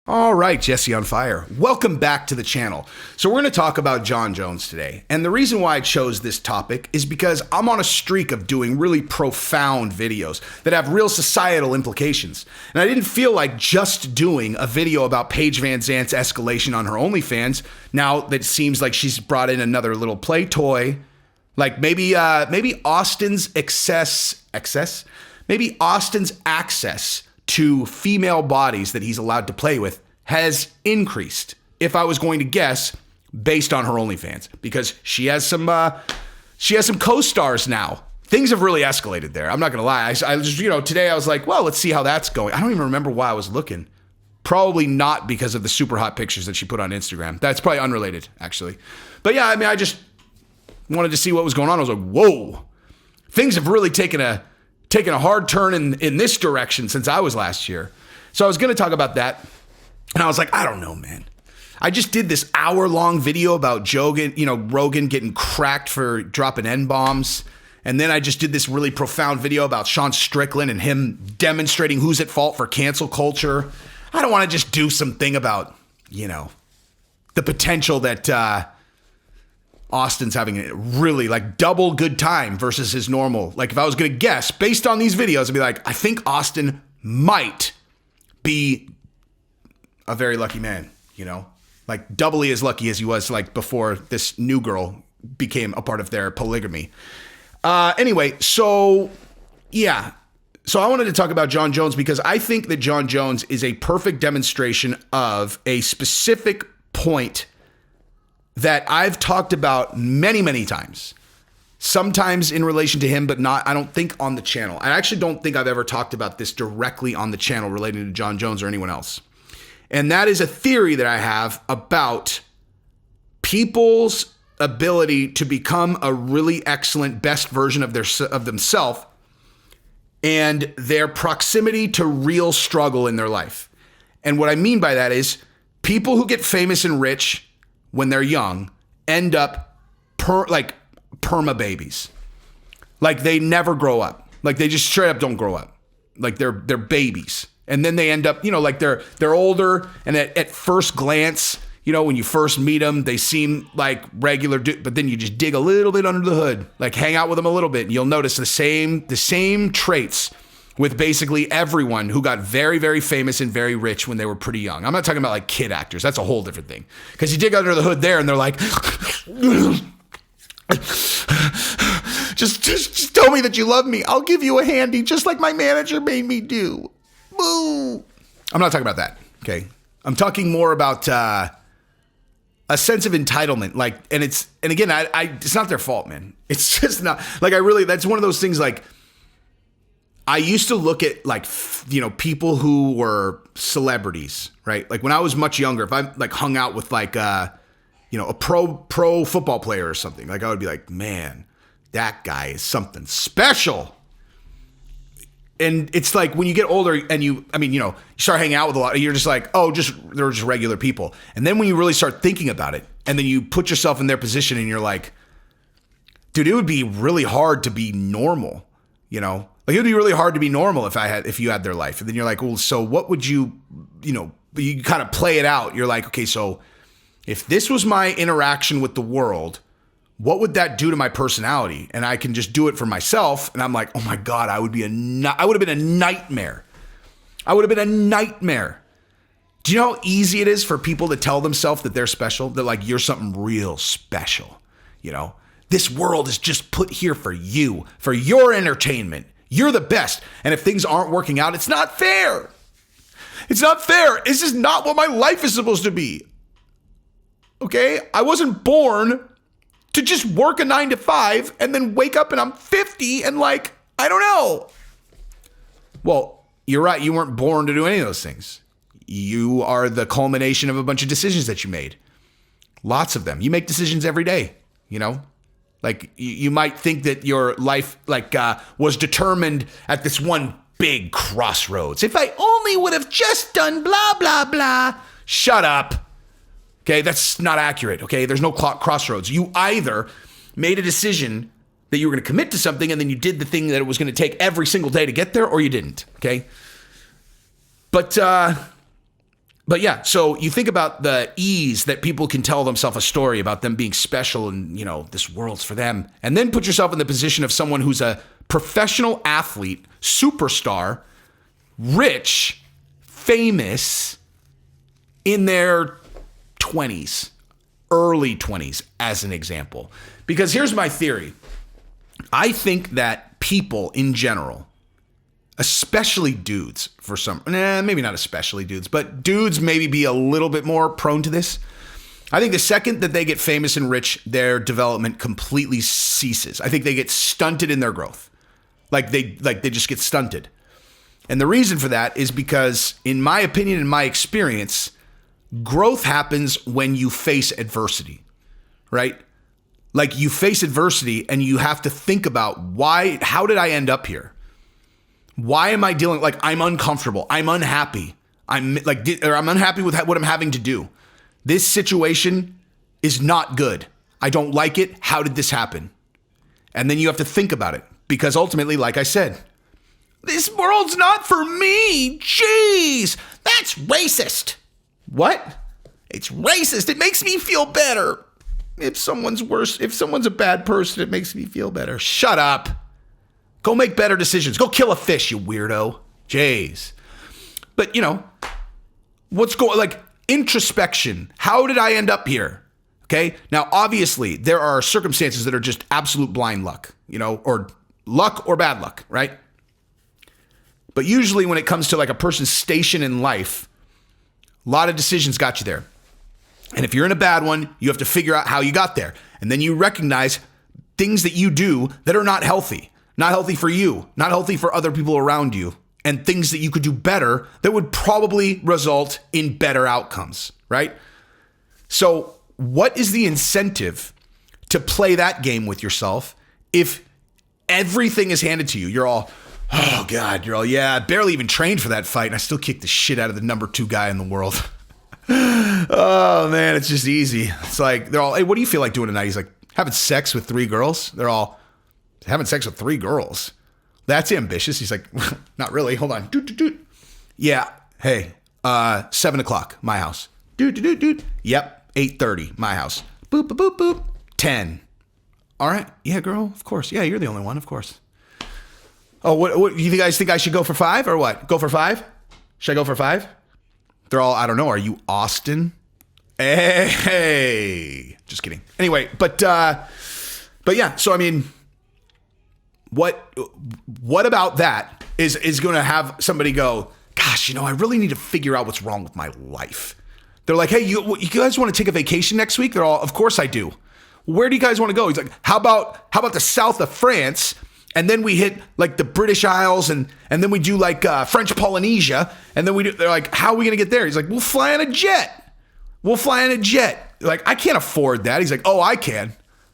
All right, Jesse on Fire. Welcome back to the channel. So we're going to talk about Jon Jones today. And the reason why I chose this topic is because I'm on a streak of doing really profound videos that have real societal implications. And I didn't feel like just doing a video about Paige Van Zandt's escalation on her OnlyFans. Now that it seems like she's brought in another little play toy, like maybe Austin's maybe Austin's access to female bodies that he's allowed to play with has increased, if I was going to guess, based on her OnlyFans, because she has some co-stars now. Things have really escalated there. I'm not gonna lie. I just, today I was like, well, let's see how that's going. I don't even remember why I was looking. Probably not because of the super hot pictures that she put on Instagram. That's probably unrelated, actually. But yeah, I just wanted to see what was going on. I was like, whoa, things have really taken a hard turn in this direction since I was last year. So I was going to talk about that. And I was like, I don't know, man. I just did this hour-long video about Rogan getting cracked for dropping N-bombs. And then I just did this really profound video about Sean Strickland and him demonstrating who's at fault for cancel culture. I don't want to just do something about, the potential that Austin's having a really double good time versus his normal. Like if I was going to guess based on these videos, I'd be like, I think Austin might be a very lucky man, like doubly as lucky as he was before this new girl became a part of their polygamy. Anyway, so I wanted to talk about Jon Jones because I think that Jon Jones is a perfect demonstration of a specific point that I've talked about many, many times, sometimes in relation to him, but not, I don't think on the channel. I actually don't think I've ever talked about this directly on the channel relating to Jon Jones or anyone else. And that is a theory that I have about people's ability to become a really excellent, best version of themselves and their proximity to real struggle in their life. And what I mean by that is people who get famous and rich when they're young end up perma babies. Like they never grow up. Like they just straight up don't grow up. Like they're babies. And then they end up, they're older, and at first glance, when you first meet them, they seem like regular, but then you just dig a little bit under the hood, like hang out with them a little bit, and you'll notice the same traits with basically everyone who got very, very famous and very rich when they were pretty young. I'm not talking about kid actors. That's a whole different thing. Because you dig under the hood there and they're like, just tell me that you love me. I'll give you a handy just like my manager made me do. Boo. I'm not talking about that. Okay. I'm talking more about a sense of entitlement. And again, it's not their fault, man. It's just not that's one of those things I used to look at people who were celebrities, right? Like when I was much younger, if I hung out with a pro football player or something, I would be like, man, that guy is something special. And it's like when you get older and you start hanging out with a lot, you're just like, oh, they're just regular people. And then when you really start thinking about it and then you put yourself in their position and you're like, dude, it would be really hard to be normal, it would be really hard to be normal if you had their life. And then you're like, well, so what would you kind of play it out. You're like, okay, so if this was my interaction with the world, what would that do to my personality? And I can just do it for myself. And I'm like, oh my God, I would have been a nightmare. I would have been a nightmare. Do you know how easy it is for people to tell themselves that they're special? That you're something real special. This world is just put here for you, for your entertainment. You're the best. And if things aren't working out, it's not fair. It's not fair. This is not what my life is supposed to be. Okay? I wasn't born to just work a 9 to 5 and then wake up and I'm 50 and I don't know. Well, you're right. You weren't born to do any of those things. You are the culmination of a bunch of decisions that you made. Lots of them. You make decisions every day, you might think that your life was determined at this one big crossroads. If I only would have just done blah, blah, blah. Shut up. Okay, that's not accurate. Okay, there's no crossroads. You either made a decision that you were going to commit to something and then you did the thing that it was going to take every single day to get there, or you didn't. Okay, but But yeah, so you think about the ease that people can tell themselves a story about them being special and, this world's for them. And then put yourself in the position of someone who's a professional athlete, superstar, rich, famous, in their 20s, early 20s, as an example. Because here's my theory. I think that people in general, especially dudes maybe not especially dudes, but dudes maybe be a little bit more prone to this. I think the second that they get famous and rich, their development completely ceases. I think they get stunted in their growth. Like they just get stunted. And the reason for that is because, in my opinion, in my experience, growth happens when you face adversity, right? Like you face adversity and you have to think about how did I end up here? Why am I dealing, I'm uncomfortable. I'm unhappy. I'm unhappy with what I'm having to do. This situation is not good. I don't like it. How did this happen? And then you have to think about it, because ultimately, like I said, this world's not for me. Jeez, that's racist. What? It's racist. It makes me feel better. If someone's a bad person, it makes me feel better. Shut up. Go make better decisions. Go kill a fish, you weirdo. Jeez. But, introspection. How did I end up here? Okay. Now, obviously, there are circumstances that are just absolute blind luck, or luck or bad luck, right? But usually when it comes to a person's station in life, a lot of decisions got you there. And if you're in a bad one, you have to figure out how you got there. And then you recognize things that you do that are not healthy for you, not healthy for other people around you, and things that you could do better that would probably result in better outcomes, right? So what is the incentive to play that game with yourself if everything is handed to you? You're all, oh God, I barely even trained for that fight and I still kicked the shit out of the number 2 guy in the world. Oh man, it's just easy. It's like, they're all, hey, what do you feel like doing tonight? He's like, having sex with 3 girls. They're all, having sex with 3 girls? That's ambitious. He's like, not really. Hold on. Yeah. Hey, 7 o'clock, my house. Yep. 8:30, my house. Boop, boop, boop, boop. 10. All right. Yeah, girl. Of course. Yeah, you're the only one. Of course. Oh, what you guys think I should go for 5 or what? Go for 5? Should I go for 5? They're all, I don't know. Are you Austin? Hey, just kidding. Anyway, but yeah. So I mean, what about that is going to have somebody go, gosh, I really need to figure out what's wrong with my life. They're like, hey, you guys want to take a vacation next week? They're all, of course I do. Where do you guys want to go? He's like, how about the south of France? And then we hit the British Isles and then we do French Polynesia. And then they're like, how are we going to get there? He's like, we'll fly on a jet. They're like, I can't afford that. He's like, oh, I can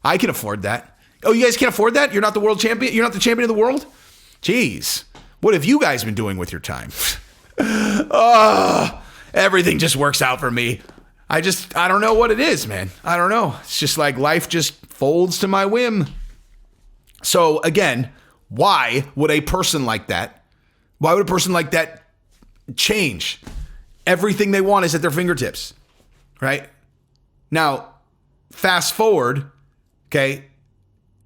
afford that. Oh, you guys can't afford that? You're not the world champion? You're not the champion of the world? Jeez. What have you guys been doing with your time? Oh, everything just works out for me. I don't know what it is, man. I don't know. It's just like life just folds to my whim. So again, why would a person like that change? Everything they want is at their fingertips, right? Now, fast forward, okay,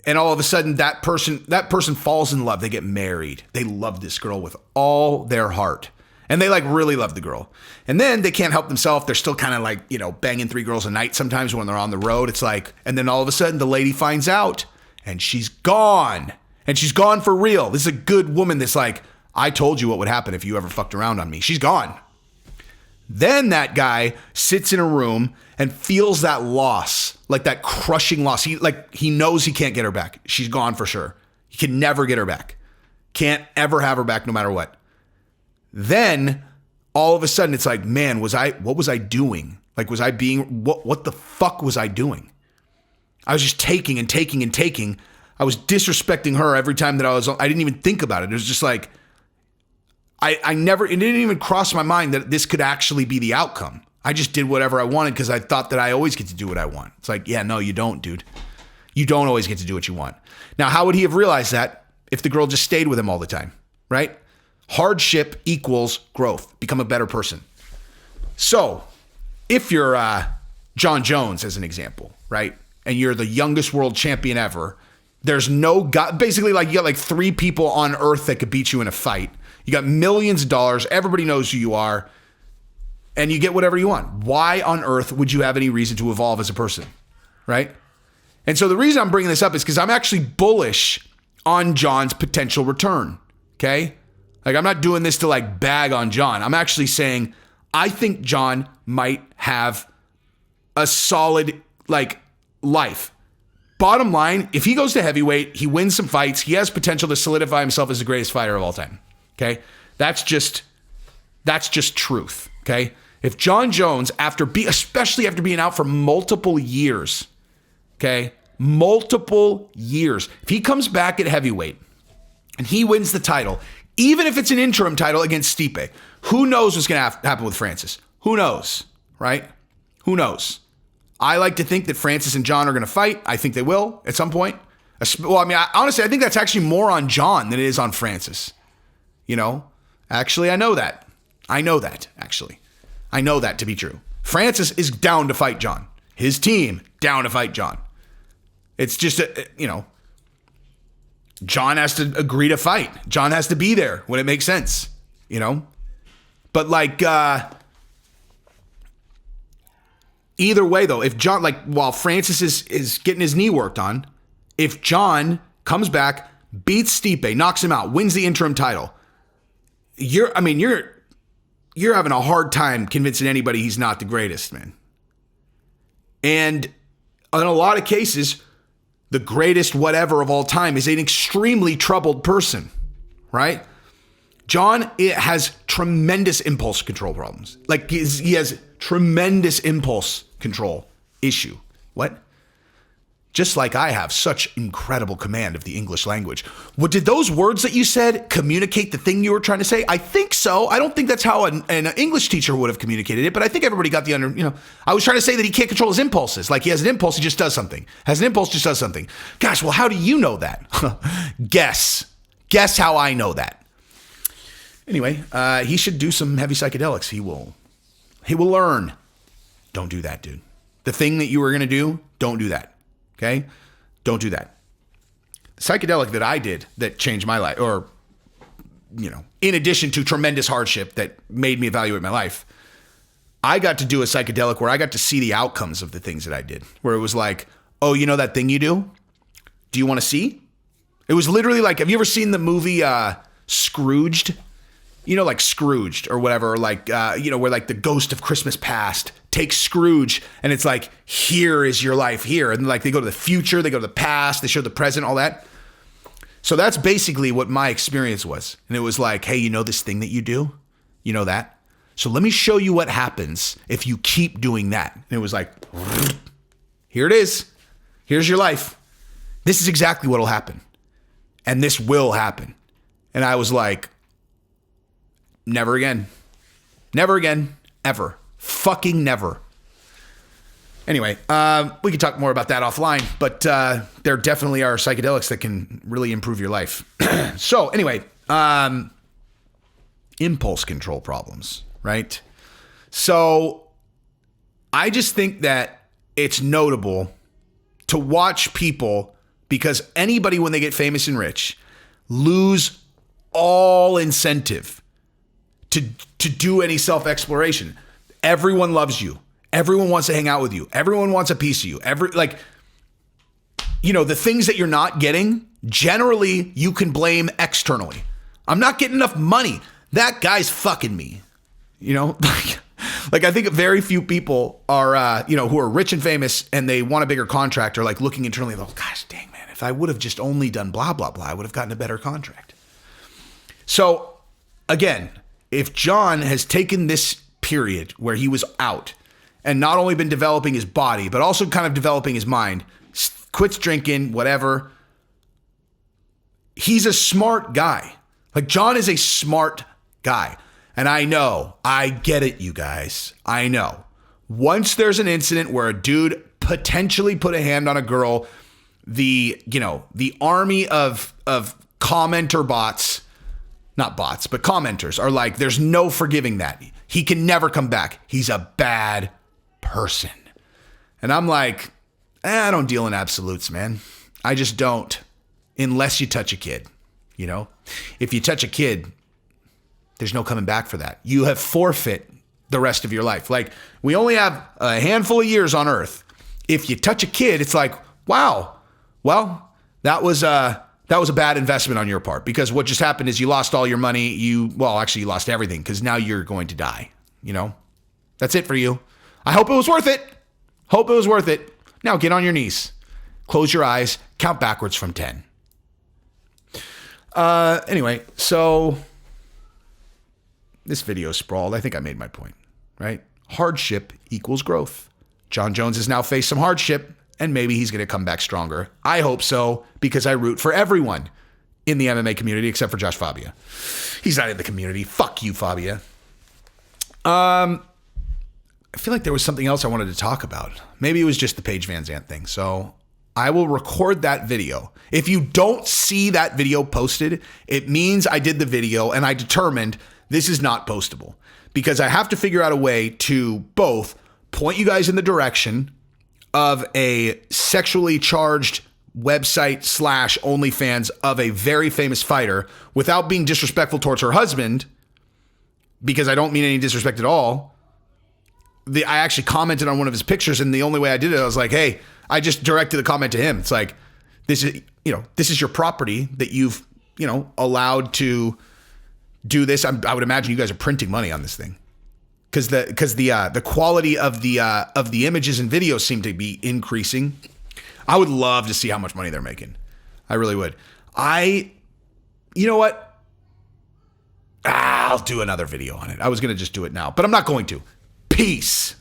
and all of a sudden that person falls in love. They get married. They love this girl with all their heart. And they really love the girl. And then they can't help themselves. They're still kind of banging 3 girls a night sometimes when they're on the road. It's and then all of a sudden the lady finds out and she's gone. And she's gone for real. This is a good woman that's I told you what would happen if you ever fucked around on me. She's gone. Then that guy sits in a room and feels that loss, that crushing loss. He knows he can't get her back. She's gone for sure. He can never get her back. Can't ever have her back no matter what. Then all of a sudden it's man, what was I doing? What the fuck was I doing? I was just taking and taking and taking. I was disrespecting her every time that I didn't even think about it. It was just it didn't even cross my mind that this could actually be the outcome. I just did whatever I wanted because I thought that I always get to do what I want. It's yeah, no, you don't, dude. You don't always get to do what you want. Now, how would he have realized that if the girl just stayed with him all the time, right? Hardship equals growth. Become a better person. So if you're Jon Jones, as an example, right? And you're the youngest world champion ever, there's no guy, basically like you got like 3 people on earth that could beat you in a fight. You got millions of dollars. Everybody knows who you are. And you get whatever you want. Why on earth would you have any reason to evolve as a person? Right? And so the reason I'm bringing this up is because I'm actually bullish on Jon's potential return. Okay? Like, I'm not doing this to like bag on Jon. I'm actually saying I think Jon might have a solid like life. Bottom line, if he goes to heavyweight, he wins some fights, he has potential to solidify himself as the greatest fighter of all time. Okay? That's just truth. Okay? If Jon Jones, especially after being out for multiple years, okay, multiple years, if he comes back at heavyweight and he wins the title, even if it's an interim title against Stipe, who knows what's going to happen with Francis? Who knows, right? Who knows? I like to think that Francis and Jon are going to fight. I think they will at some point. Well, I mean, honestly, I think that's actually more on Jon than it is on Francis. You know? Actually, I know that. Actually. I know that to be true. Francis is down to fight Jon. His team, down to fight Jon. It's just, Jon has to agree to fight. Jon has to be there when it makes sense, you know? But like, either way though, if Jon, like while Francis is getting his knee worked on, if Jon comes back, beats Stipe, knocks him out, wins the interim title, you're having a hard time convincing anybody he's not the greatest, man. And in a lot of cases, the greatest whatever of all time is an extremely troubled person, right? Jon has tremendous impulse control problems. Like he has tremendous impulse control issue. What? Just like I have such incredible command of the English language. What did those words that you said communicate the thing you were trying to say? I think so. I don't think that's how an English teacher would have communicated it, but I think everybody got I was trying to say that he can't control his impulses. Like he has an impulse, he just does something. Has an impulse, just does something. Gosh, well, how do you know that? Guess how I know that. Anyway, he should do some heavy psychedelics. He will learn. Don't do that, dude. The thing that you were going to do, don't do that. Okay? Don't do that. The psychedelic that I did that changed my life, or, in addition to tremendous hardship that made me evaluate my life, I got to do a psychedelic where I got to see the outcomes of the things that I did. Where it was like, oh, you know that thing you do? Do you want to see? It was literally like, have you ever seen the movie Scrooged? Like Scrooged or whatever, like, where like the ghost of Christmas past takes Scrooge and it's like, here is your life here. And like they go to the future, they go to the past, they show the present, all that. So that's basically what my experience was. And it was like, hey, you know this thing that you do? You know that? So let me show you what happens if you keep doing that. And it was like, here it is. Here's your life. This is exactly what will happen. And this will happen. And I was like, never again. Never again. Ever. Fucking never. Anyway, we could talk more about that offline, but there definitely are psychedelics that can really improve your life. So anyway, impulse control problems, right? So I just think that it's notable to watch people, because anybody, when they get famous and rich, lose all incentive to do any self-exploration. Everyone loves you. Everyone wants to hang out with you. Everyone wants a piece of you. The things that you're not getting, generally you can blame externally. I'm not getting enough money. That guy's fucking me. Like I think very few people are, who are rich and famous and they want a bigger contract, are like looking internally, like, gosh, dang, man, if I would have just only done blah, blah, blah, I would have gotten a better contract. So again, if Jon has taken this period where he was out and not only been developing his body, but also kind of developing his mind, quits drinking, whatever, he's a smart guy. Like Jon is a smart guy. And I get it, you guys. I know. Once there's an incident where a dude potentially put a hand on a girl, the army of commenter bots, not bots, but commenters are like, there's no forgiving that. He can never come back. He's a bad person. And I'm like, I don't deal in absolutes, man. I just don't, unless you touch a kid, you know? If you touch a kid, there's no coming back for that. You have forfeit the rest of your life. Like, we only have a handful of years on earth. If you touch a kid, it's like, wow, well, that was a bad investment on your part, because what just happened is you lost all your money. You lost everything, because now you're going to die, you know? That's it for you. I hope it was worth it. Hope it was worth it. Now get on your knees, close your eyes, count backwards from 10. Anyway, so this video sprawled. I think I made my point, right? Hardship equals growth. Jon Jones has now faced some hardship, and maybe he's going to come back stronger. I hope so, because I root for everyone in the MMA community except for Josh Fabia. He's not in the community. Fuck you, Fabia. I feel like there was something else I wanted to talk about. Maybe it was just the Paige Van Zandt thing. So I will record that video. If you don't see that video posted, it means I did the video and I determined this is not postable, because I have to figure out a way to both point you guys in the direction of a sexually charged website / OnlyFans of a very famous fighter without being disrespectful towards her husband, because I don't mean any disrespect at all. I actually commented on one of his pictures, and the only way I did it, I was like, hey, I just directed the comment to him. It's like, this is your property that you've, allowed to do this. I would imagine you guys are printing money on this thing, because the quality of the images and videos seem to be increasing. I would love to see how much money they're making. I really would. You know what? I'll do another video on it. I was going to just do it now, but I'm not going to. Peace.